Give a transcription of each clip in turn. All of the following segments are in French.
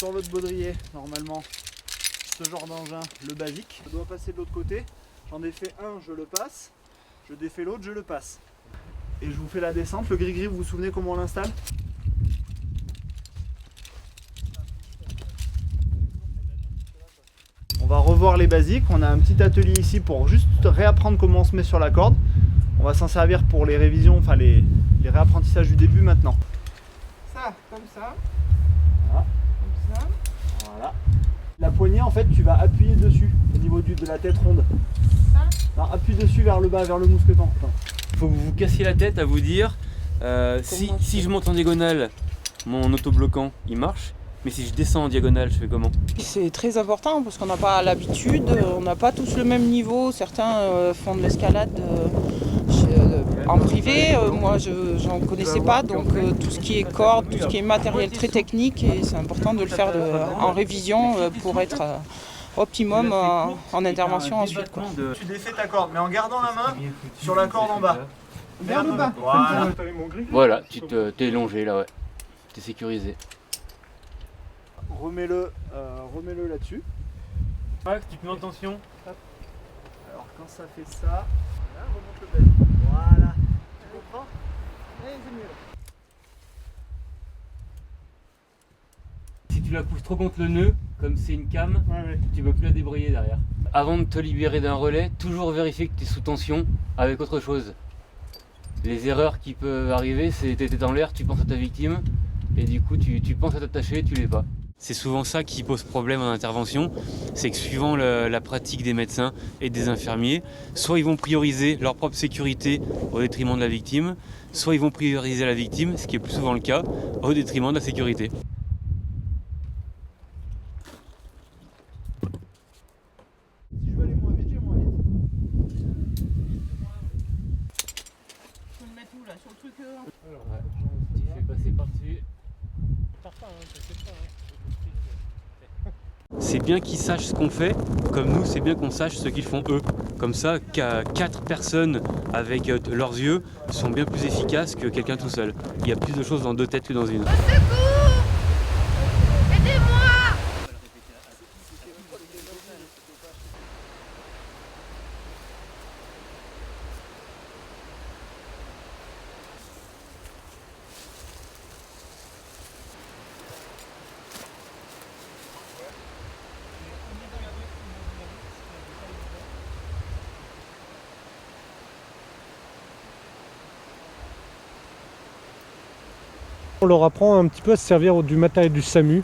sur votre baudrier, normalement, ce genre d'engin, le basique. Ça doit passer de l'autre côté. J'en ai fait un, je le passe. Je défais l'autre, je le passe. Et je vous fais la descente. Le gris-gris, vous vous souvenez comment on l'installe? On va revoir les basiques. On a un petit atelier ici pour juste réapprendre comment on se met sur la corde. On va s'en servir pour les révisions, enfin les réapprentissages du début maintenant. Ça, comme ça. Voilà. Comme ça. Voilà. La poignée, en fait, tu vas appuyer dessus au niveau de la tête ronde. Ça. Alors, appuie dessus vers le bas, vers le mousqueton. Il faut que vous vous cassiez la tête à vous dire si je monte en diagonale, mon autobloquant il marche, mais si je descends en diagonale, je fais comment? C'est très important parce qu'on n'a pas l'habitude, on n'a pas tous le même niveau. Certains font de l'escalade en privé, moi je n'en connaissais pas, donc tout ce qui est corde, tout ce qui est matériel très technique, et c'est important de le faire en révision pour être optimum en intervention ensuite, quoi. Tu défais ta corde, mais en gardant la main sur la corde en bas. Vers le bas. Voilà. Voilà, tu t'es longé là, ouais. T'es sécurisé. Remets-le là-dessus. Max, tu te mets en tension. Alors quand ça fait ça, là, remonte le bel. Voilà. Tu comprends? C'est mieux. Si tu la pousses trop contre le nœud, comme c'est une came, Ouais. tu ne peux plus la débrayer derrière. Avant de te libérer d'un relais, toujours vérifier que tu es sous tension avec autre chose. Les erreurs qui peuvent arriver, c'est que tu es dans l'air, tu penses à ta victime, et du coup tu penses à t'attacher, tu l'es pas. C'est souvent ça qui pose problème en intervention, c'est que suivant la pratique des médecins et des infirmiers, soit ils vont prioriser leur propre sécurité au détriment de la victime, soit ils vont prioriser la victime, ce qui est plus souvent le cas, au détriment de la sécurité. Si je veux aller moins vite, je vais moins vite. Je le mets tout là, sur le truc. Tu fais passer par-dessus. C'est bien qu'ils sachent ce qu'on fait, comme nous, c'est bien qu'on sache ce qu'ils font eux. Comme ça, 4 personnes avec leurs yeux sont bien plus efficaces que quelqu'un tout seul. Il y a plus de choses dans 2 têtes que dans une. On leur apprend un petit peu à se servir du matériel du SAMU.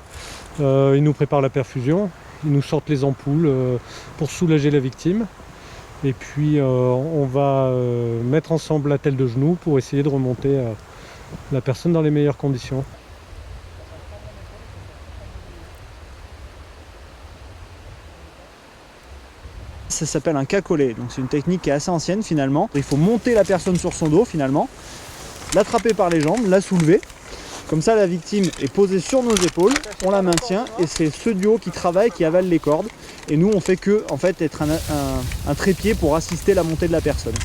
Ils nous préparent la perfusion, ils nous sortent les ampoules pour soulager la victime. Et puis on va mettre ensemble la telle de genou pour essayer de remonter la personne dans les meilleures conditions. Ça s'appelle un cacolé, donc c'est une technique qui est assez ancienne finalement. Il faut monter la personne sur son dos finalement, l'attraper par les jambes, la soulever. Comme ça la victime est posée sur nos épaules, on la maintient et c'est ce duo qui travaille, qui avale les cordes. Et nous on fait que en fait, être un trépied pour assister la montée de la personne.